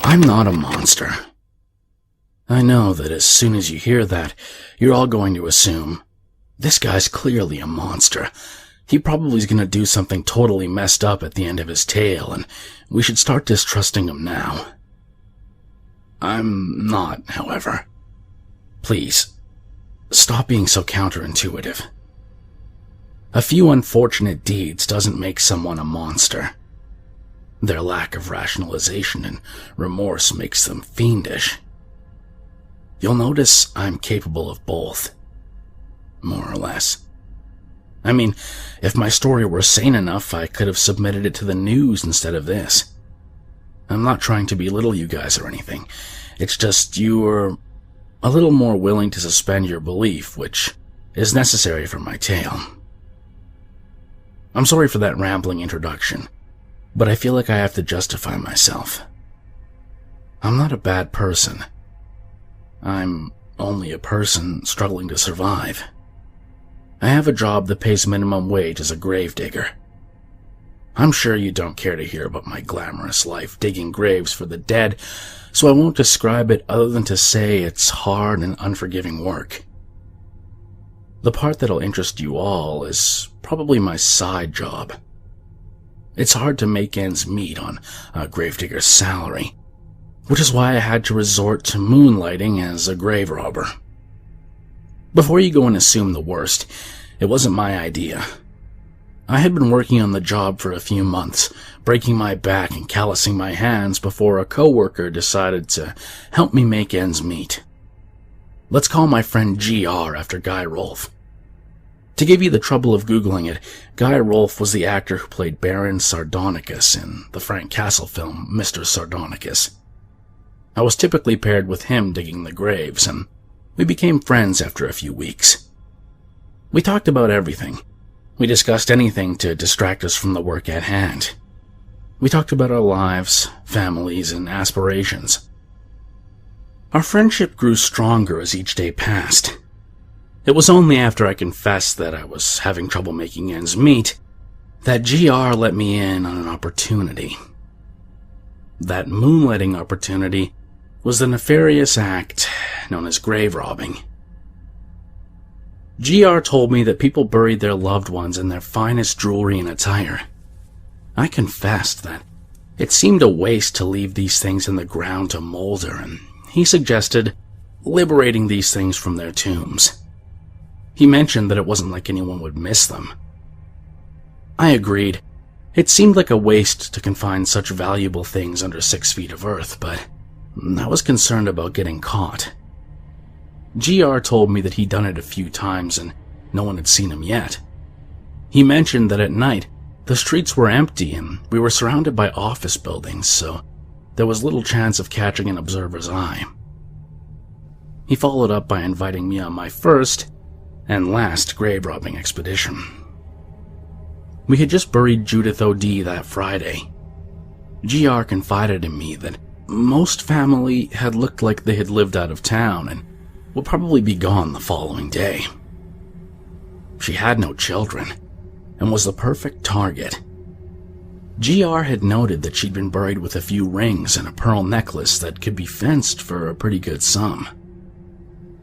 I'm not a monster. I know that as soon as you hear that, you're all going to assume, this guy's clearly a monster. He probably is going to do something totally messed up at the end of his tale, and we should start distrusting him now. I'm not, however. Please, stop being so counterintuitive. A few unfortunate deeds doesn't make someone a monster. Their lack of rationalization and remorse makes them fiendish. You'll notice I'm capable of both. More or less. I mean, if my story were sane enough, I could have submitted it to the news instead of this. I'm not trying to belittle you guys or anything. It's just you are a little more willing to suspend your belief, which is necessary for my tale. I'm sorry for that rambling introduction, but I feel like I have to justify myself. I'm not a bad person. I'm only a person struggling to survive. I have a job that pays minimum wage as a gravedigger. I'm sure you don't care to hear about my glamorous life digging graves for the dead, so I won't describe it other than to say it's hard and unforgiving work. The part that'll interest you all is probably my side job. It's hard to make ends meet on a gravedigger's salary, which is why I had to resort to moonlighting as a grave robber. Before you go and assume the worst, it wasn't my idea. I had been working on the job for a few months, breaking my back and callousing my hands before a coworker decided to help me make ends meet. Let's call my friend GR after Guy Rolfe. To give you the trouble of Googling it, Guy Rolfe was the actor who played Baron Sardonicus in the Frank Castle film Mr. Sardonicus. I was typically paired with him digging the graves, and we became friends after a few weeks. We talked about everything. We discussed anything to distract us from the work at hand. We talked about our lives, families, and aspirations. Our friendship grew stronger as each day passed. It was only after I confessed that I was having trouble making ends meet that GR let me in on an opportunity. That moonlighting opportunity was the nefarious act known as grave robbing. GR told me that people buried their loved ones in their finest jewelry and attire. I confessed that it seemed a waste to leave these things in the ground to molder, and he suggested liberating these things from their tombs. He mentioned that it wasn't like anyone would miss them. I agreed. It seemed like a waste to confine such valuable things under 6 feet of earth, but I was concerned about getting caught. GR told me that he'd done it a few times and no one had seen him yet. He mentioned that at night, the streets were empty and we were surrounded by office buildings, so there was little chance of catching an observer's eye. He followed up by inviting me on my first and last grave robbing expedition. We had just buried Judith O.D. that Friday. GR confided in me that most family had looked like they had lived out of town and would probably be gone the following day. She had no children and was the perfect target. GR had noted that she'd been buried with a few rings and a pearl necklace that could be fenced for a pretty good sum.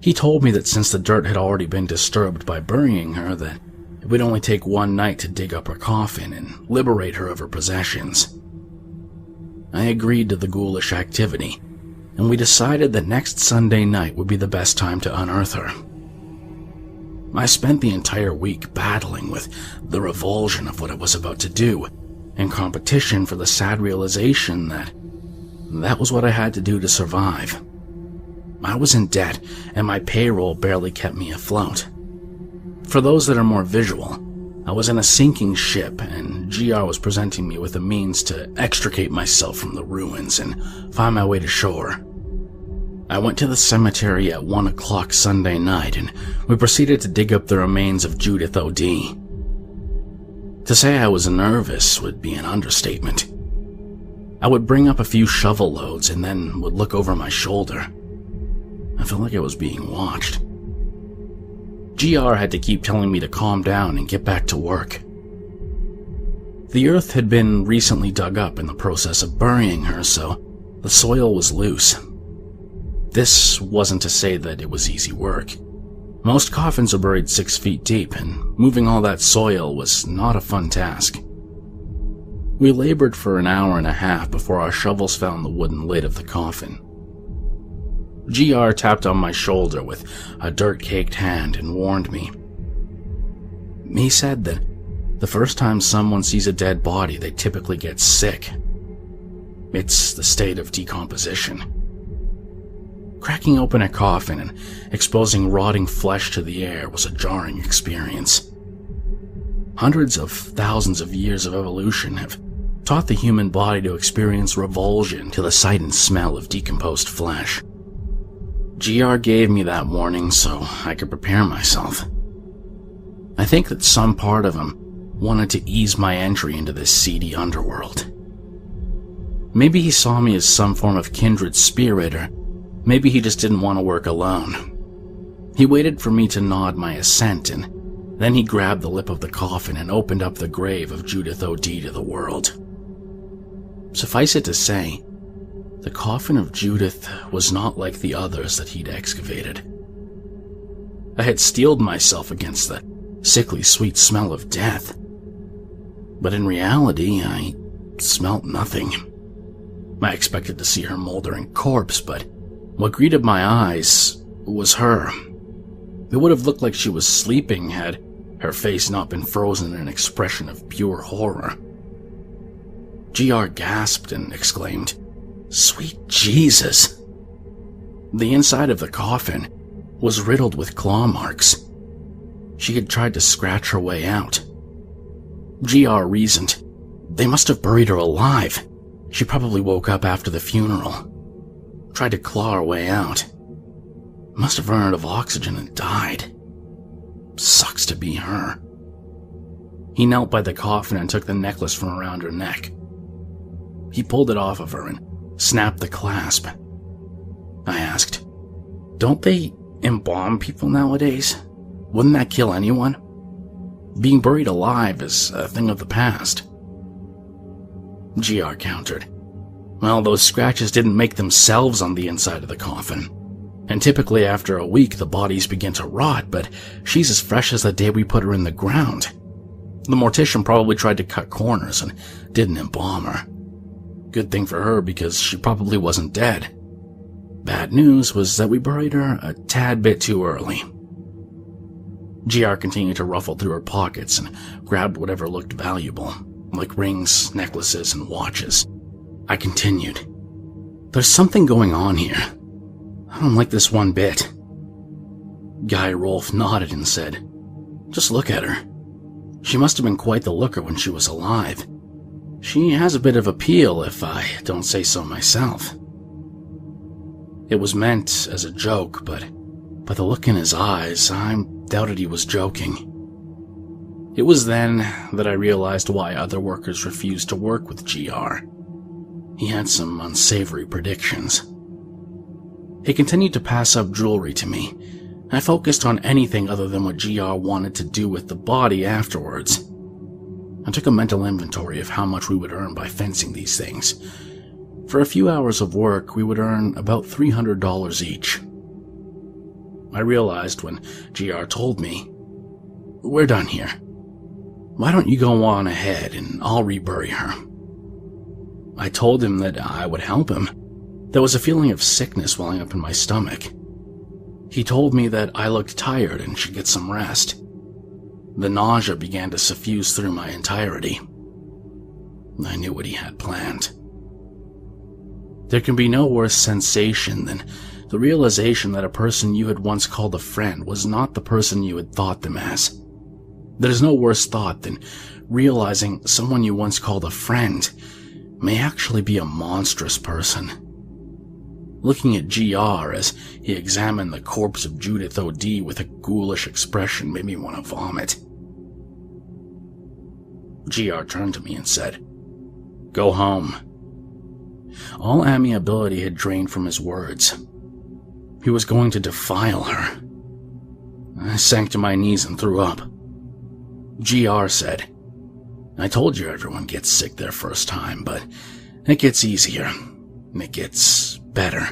He told me that since the dirt had already been disturbed by burying her, that it would only take one night to dig up her coffin and liberate her of her possessions. I agreed to the ghoulish activity, and we decided that next Sunday night would be the best time to unearth her. I spent the entire week battling with the revulsion of what I was about to do, and competition for the sad realization that that was what I had to do to survive. I was in debt, and my payroll barely kept me afloat. For those that are more visual, I was in a sinking ship, and GR was presenting me with a means to extricate myself from the ruins and find my way to shore. I went to the cemetery at 1 o'clock Sunday night, and we proceeded to dig up the remains of Judith O.D. To say I was nervous would be an understatement. I would bring up a few shovel loads and then would look over my shoulder. I felt like I was being watched. GR had to keep telling me to calm down and get back to work. The earth had been recently dug up in the process of burying her, so The soil was loose. This wasn't to say that it was easy work. Most coffins are buried 6 feet deep, and moving all that soil was not a fun task. We labored for an hour and a half before our shovels found the wooden lid of the coffin. GR tapped on my shoulder with a dirt-caked hand and warned me. He said that the first time someone sees a dead body, they typically get sick. It's the state of decomposition. Cracking open a coffin and exposing rotting flesh to the air was a jarring experience. Hundreds of thousands of years of evolution have taught the human body to experience revulsion to the sight and smell of decomposed flesh. GR gave me that warning so I could prepare myself. I think that some part of him wanted to ease my entry into this seedy underworld. Maybe he saw me as some form of kindred spirit, or maybe he just didn't want to work alone. He waited for me to nod my assent, and then he grabbed the lip of the coffin and opened up the grave of Judith O.D. to the world. Suffice it to say, the coffin of Judith was not like the others that he'd excavated. I had steeled myself against the sickly sweet smell of death, but in reality, I smelt nothing. I expected to see her moldering corpse, but what greeted my eyes was her. It would have looked like she was sleeping had her face not been frozen in an expression of pure horror. GR gasped and exclaimed, "Sweet Jesus!" The inside of the coffin was riddled with claw marks. She had tried to scratch her way out. GR reasoned, they must have buried her alive. She probably woke up after the funeral. Tried to claw her way out. Must have run out of oxygen and died. Sucks to be her. He knelt by the coffin and took the necklace from around her neck. He pulled it off of her and snapped the clasp. I asked, "Don't they embalm people nowadays? Wouldn't that kill anyone? Being buried alive is a thing of the past." GR countered, "Well, those scratches didn't make themselves on the inside of the coffin. And typically after a week the bodies begin to rot, but she's as fresh as the day we put her in the ground. The mortician probably tried to cut corners and didn't embalm her. Good thing for her because she probably wasn't dead. Bad news was that we buried her a tad bit too early." GR continued to ruffle through her pockets and grabbed whatever looked valuable, like rings, necklaces, and watches. I continued, "There's something going on here. I don't like this one bit." Guy Rolfe nodded and said, "Just look at her. She must have been quite the looker when she was alive. She has a bit of appeal, if I don't say so myself." It was meant as a joke, but by the look in his eyes, I doubted he was joking. It was then that I realized why other workers refused to work with GR. He had some unsavory predictions. He continued to pass up jewelry to me. I focused on anything other than what GR wanted to do with the body afterwards. I took a mental inventory of how much we would earn by fencing these things. For a few hours of work, we would earn about $300 each. I realized when GR told me, "We're done here. Why don't you go on ahead and I'll rebury her?" I told him that I would help him. There was a feeling of sickness welling up in my stomach. He told me that I looked tired and should get some rest. The nausea began to suffuse through my entirety. I knew what he had planned. There can be no worse sensation than the realization that a person you had once called a friend was not the person you had thought them as. There's no worse thought than realizing someone you once called a friend may actually be a monstrous person. Looking at GR as he examined the corpse of Judith O.D. with a ghoulish expression made me want to vomit. GR turned to me and said, "Go home." All amiability had drained from his words. He was going to defile her. I sank to my knees and threw up. GR said, "I told you everyone gets sick their first time, but it gets easier. and it gets better.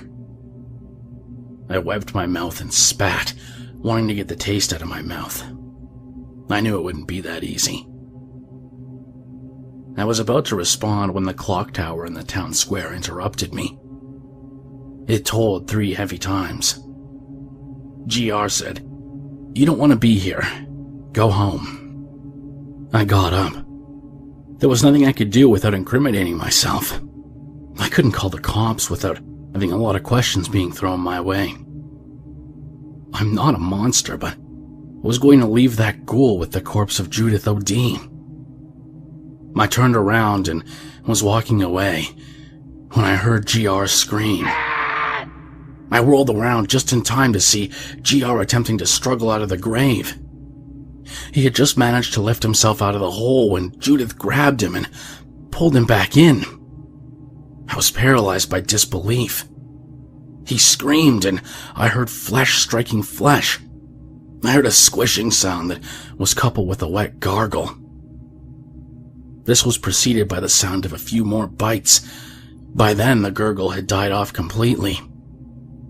I wiped my mouth and spat, wanting to get the taste out of my mouth. I knew it wouldn't be that easy. I was about to respond when the clock tower in the town square interrupted me. It tolled 3 heavy times. GR said, "You don't want to be here. Go home." I got up. There was nothing I could do without incriminating myself. I couldn't call the cops without having a lot of questions being thrown my way. I'm not a monster, but I was going to leave that ghoul with the corpse of Judith O.D. I turned around and was walking away when I heard GR scream. I whirled around just in time to see GR attempting to struggle out of the grave. He had just managed to lift himself out of the hole when Judith grabbed him and pulled him back in. I was paralyzed by disbelief. He screamed, and I heard flesh striking flesh. I heard a squishing sound that was coupled with a wet gargle. This was preceded by the sound of a few more bites. By then, the gurgle had died off completely.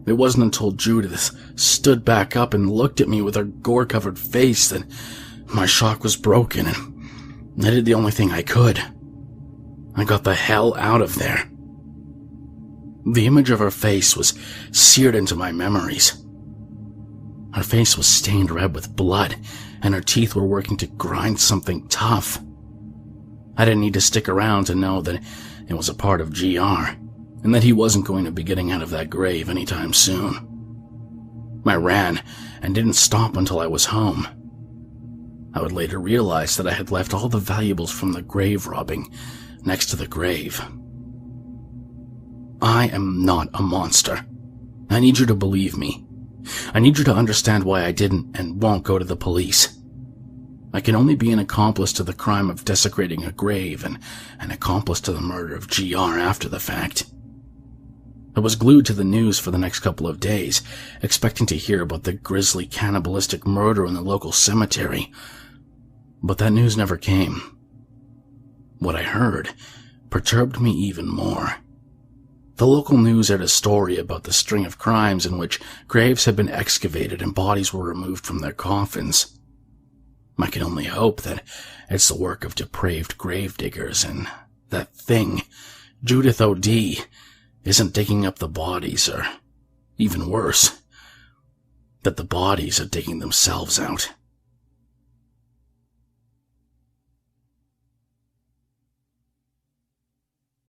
It wasn't until Judith stood back up and looked at me with her gore-covered face that my shock was broken, and I did the only thing I could. I got the hell out of there. The image of her face was seared into my memories. Her face was stained red with blood, and her teeth were working to grind something tough. I didn't need to stick around to know that it was a part of GR, and that he wasn't going to be getting out of that grave anytime soon. I ran and didn't stop until I was home. I would later realize that I had left all the valuables from the grave robbing next to the grave. I am not a monster. I need you to believe me. I need you to understand why I didn't and won't go to the police. I can only be an accomplice to the crime of desecrating a grave and an accomplice to the murder of GR after the fact. I was glued to the news for the next couple of days, expecting to hear about the grisly cannibalistic murder in the local cemetery. But that news never came. What I heard perturbed me even more. The local news aired a story about the string of crimes in which graves had been excavated and bodies were removed from their coffins. I can only hope that it's the work of depraved gravediggers and that thing, Judith O.D., isn't digging up the bodies, or even worse, that the bodies are digging themselves out.